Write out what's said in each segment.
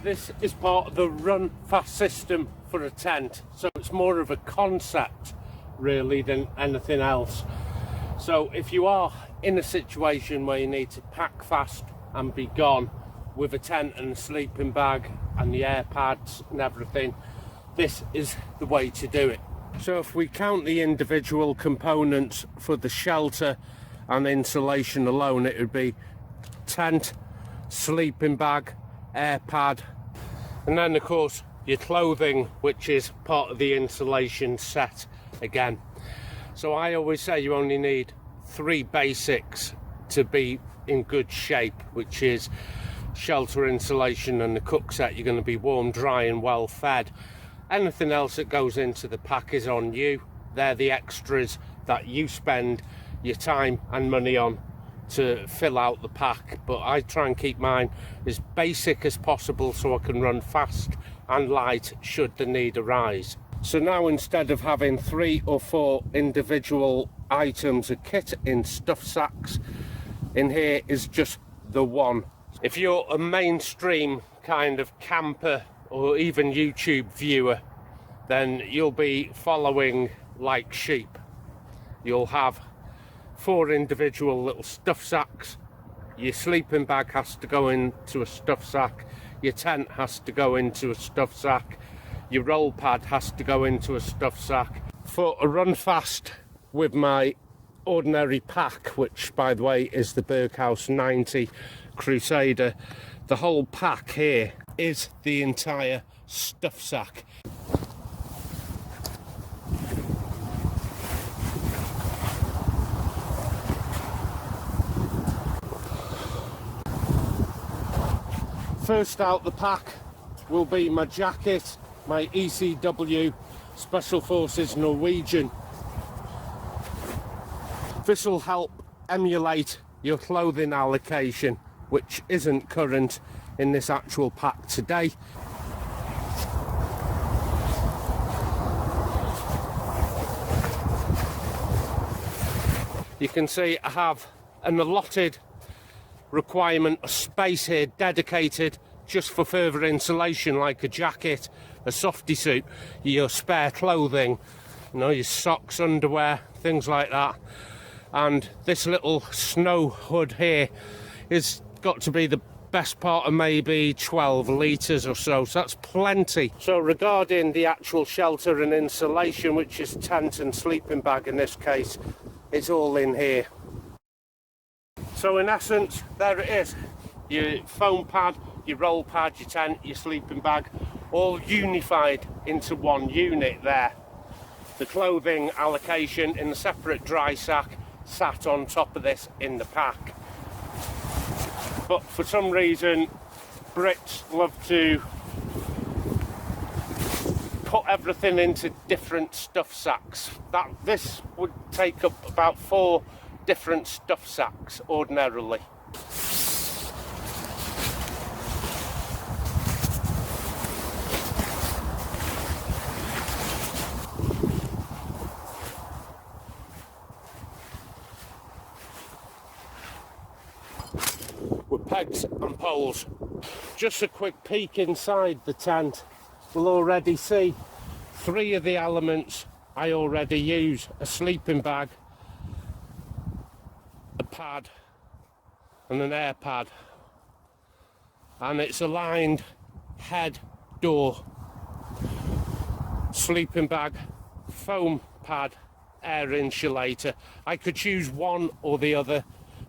This is part of the run fast system for a tent, so it's more of a concept really than anything else. So if you are in a situation where you need to pack fast and be gone with a tent and a sleeping bag and the air pads and everything, this is the way to do it. So if we count the individual components for the shelter and insulation alone, it would be tent, sleeping bag, air pad, and then of course your clothing, which is part of the insulation set again. So I always say you only need 3 basics to be in good shape, which is shelter, insulation and the cook set. You're going to be warm, dry and well fed. Anything else that goes into the pack is on you. They're the extras that you spend your time and money on to fill out the pack, but I try and keep mine as basic as possible so I can run fast and light should the need arise. So now, instead of having 3 or 4 individual items of kit in stuff sacks, in here is just the one. If you're a mainstream kind of camper or even YouTube viewer, then you'll be following like sheep. You'll have 4 individual little stuff sacks. Your sleeping bag has to go into a stuff sack. Your tent has to go into a stuff sack. Your roll pad has to go into a stuff sack. For a run fast with my ordinary pack, which by the way is the Berghaus 90 Crusader, the whole pack here is the entire stuff sack. First out the pack will be my jacket, my ECW Special Forces Norwegian. This will help emulate your clothing allocation, which isn't current in this actual pack today. You can see I have an allotted requirement of space here dedicated just for further insulation, like a jacket, a softy suit, your spare clothing, you know, your socks, underwear, things like that. And this little snow hood here is got to be the best part of maybe 12 litres or so, so that's plenty. So regarding the actual shelter and insulation, which is tent and sleeping bag in this case, it's all in here. So in essence, there it is. Your foam pad, your roll pad, your tent, your sleeping bag, all unified into one unit there. The clothing allocation in a separate dry sack sat on top of this in the pack. But for some reason, Brits love to put everything into different stuff sacks. This would take up about 4 different stuff sacks ordinarily. With pegs and poles. Just a quick peek inside the tent, we'll already see 3 of the elements I already use: a sleeping bag, a pad and an air pad, and it's aligned head, door, sleeping bag, foam pad, air insulator. I could choose one or the other,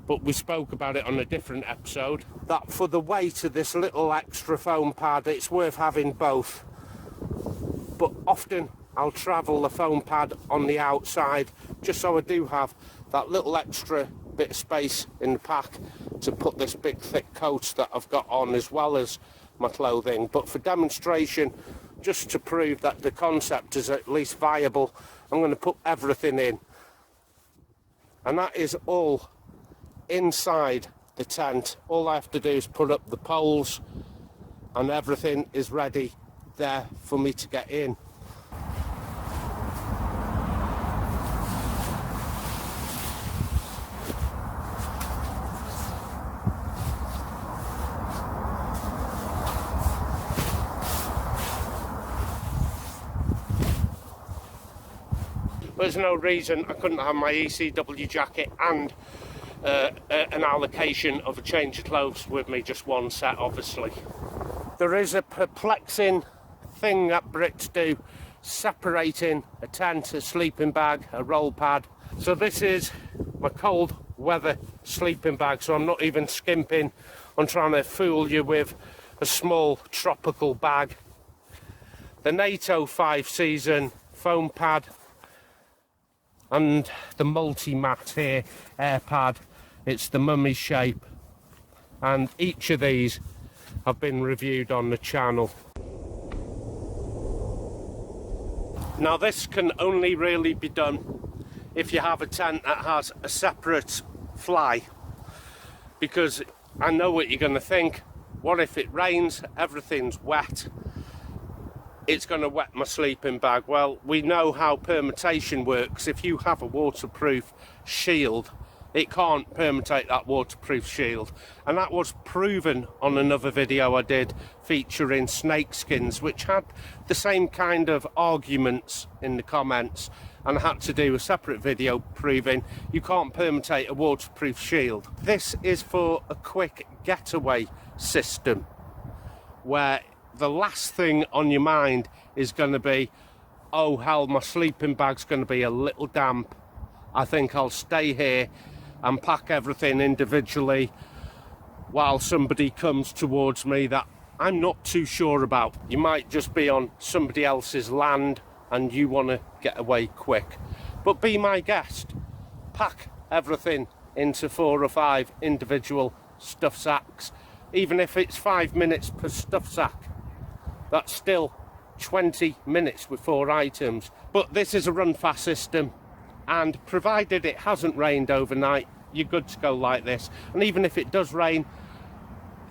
but we spoke about it on a different episode, that for the weight of this little extra foam pad it's worth having both. But often I'll travel the foam pad on the outside just so I do have that little extra bit of space in the pack to put this big thick coat that I've got on, as well as my clothing. But for demonstration, just to prove that the concept is at least viable, I'm going to put everything in, and that is all inside the tent. All I have to do is put up the poles and everything is ready there for me to get in. there's no reason I couldn't have my ECW jacket and an allocation of a change of clothes with me, just one set obviously. There is a perplexing thing that Brits do, separating a tent, a sleeping bag, a roll pad. So this is my cold weather sleeping bag, so I'm not even skimping on trying to fool you with a small tropical bag. The NATO 5-season foam pad and the multi-mat here, air pad. It's the mummy shape, and each of these have been reviewed on the channel. Now this can only really be done if you have a tent that has a separate fly, because I know what you're going to think. What if it rains, everything's wet, it's going to wet my sleeping bag? Well, we know how permutation works. If you have a waterproof shield, it can't permutate that waterproof shield, and that was proven on another video I did featuring snake skins, which had the same kind of arguments in the comments, and I had to do a separate video proving you can't permutate a waterproof shield. This is for a quick getaway system, where the last thing on your mind is going to be, oh hell, my sleeping bag's going to be a little damp, I think I'll stay here and pack everything individually while somebody comes towards me that I'm not too sure about. You might just be on somebody else's land and you want to get away quick. But be my guest. Pack everything into 4 or 5 individual stuff sacks. Even if it's 5 minutes per stuff sack, that's still 20 minutes with 4 items. But this is a run fast system, and provided it hasn't rained overnight, you're good to go like this. And even if it does rain,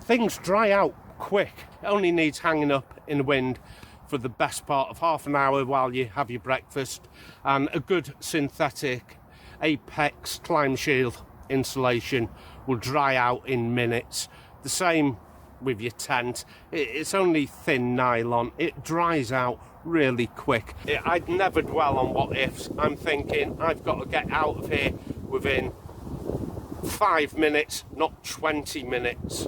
things dry out quick. It only needs hanging up in the wind for the best part of half an hour while you have your breakfast, and a good synthetic Apex climb shield insulation will dry out in minutes. The same with your tent. It's only thin nylon. It dries out really quick. I'd never dwell on what ifs. I'm thinking I've got to get out of here within 5 minutes, not 20 minutes.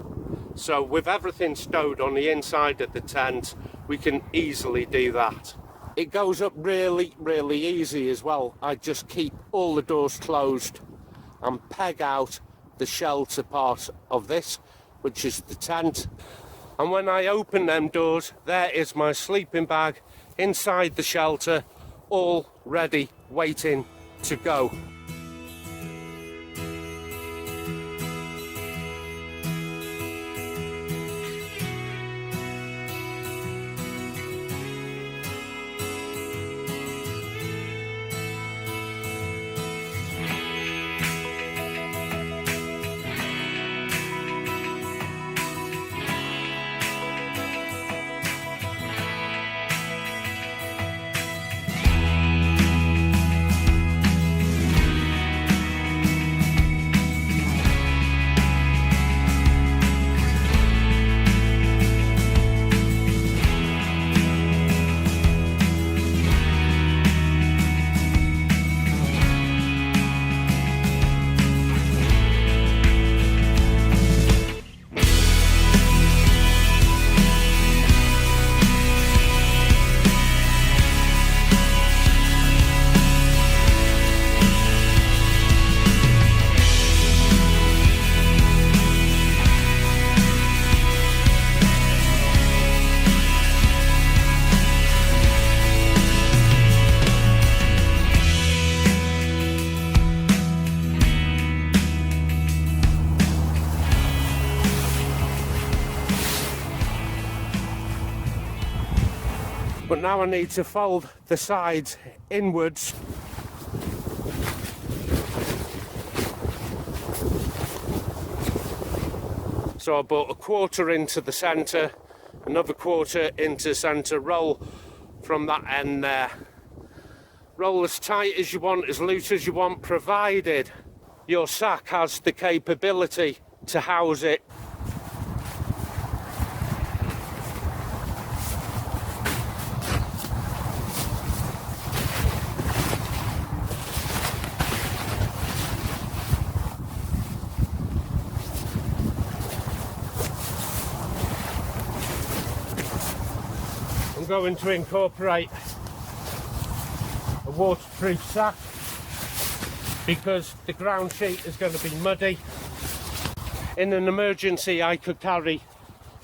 So with everything stowed on the inside of the tent, we can easily do that. It goes up really, really easy as well. I just keep all the doors closed and peg out the shelter part of this, which is the tent. And when I open them doors, there is my sleeping bag inside the shelter, all ready, waiting to go. But now I need to fold the sides inwards. So I brought a quarter into the centre, another quarter into centre, roll from that end there. Roll as tight as you want, as loose as you want, provided your sack has the capability to house it. I'm going to incorporate a waterproof sack because the ground sheet is going to be muddy. In an emergency, I could carry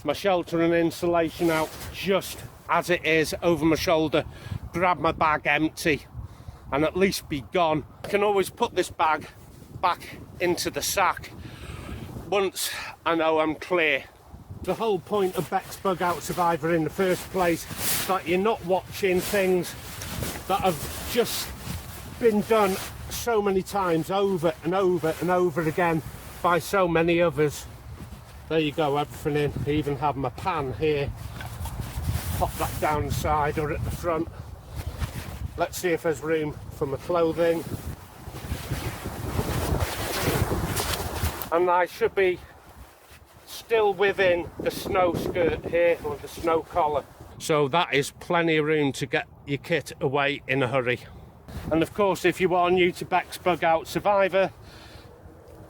my shelter and insulation out just as it is over my shoulder, grab my bag empty and at least be gone. I can always put this bag back into the sack once I know I'm clear. The whole point of bexbugoutsurvivor in the first place is that you're not watching things that have just been done so many times over and over and over again by so many others. There you go, everything in. I even have my pan here. Pop that down the side or at the front. Let's see if there's room for my clothing. And I should be still within the snow skirt here, or the snow collar. So that is plenty of room to get your kit away in a hurry. And of course, if you are new to bexbugoutsurvivor,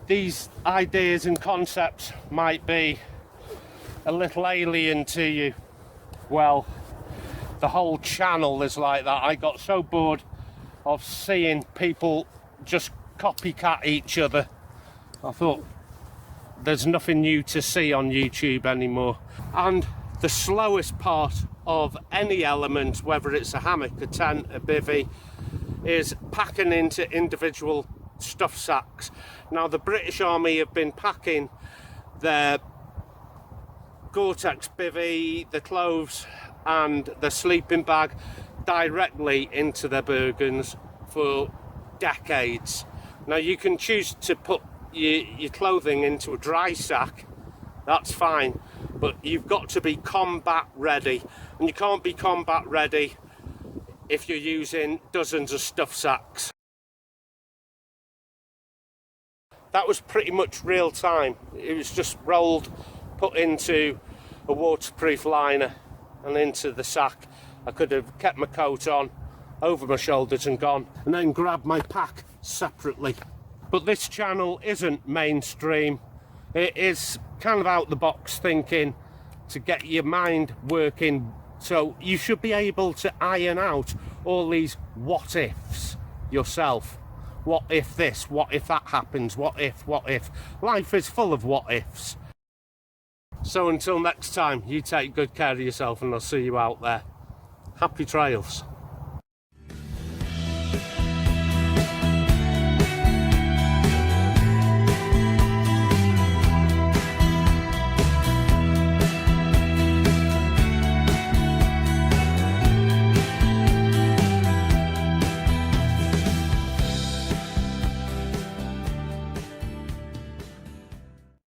these ideas and concepts might be a little alien to you. Well, the whole channel is like that. I got so bored of seeing people just copycat each other. I thought there's nothing new to see on YouTube anymore. And the slowest part of any element, whether it's a hammock, a tent, a bivvy, is packing into individual stuff sacks. Now, the British Army have been packing their Gore-Tex bivvy, the clothes and the sleeping bag directly into their Bergens for decades. Now, you can choose to put your clothing into a dry sack, that's fine, but you've got to be combat ready, and you can't be combat ready if you're using dozens of stuff sacks. That was pretty much real time. It was just rolled, put into a waterproof liner and into the sack. I could have kept my coat on over my shoulders and gone, and then grabbed my pack separately. But this channel isn't mainstream. It is kind of out the box thinking to get your mind working, so you should be able to iron out all these what ifs yourself. What if this? What if that happens? What if? What if? Life is full of what ifs. So until next time, you take good care of yourself, and I'll see you out there. Happy trails.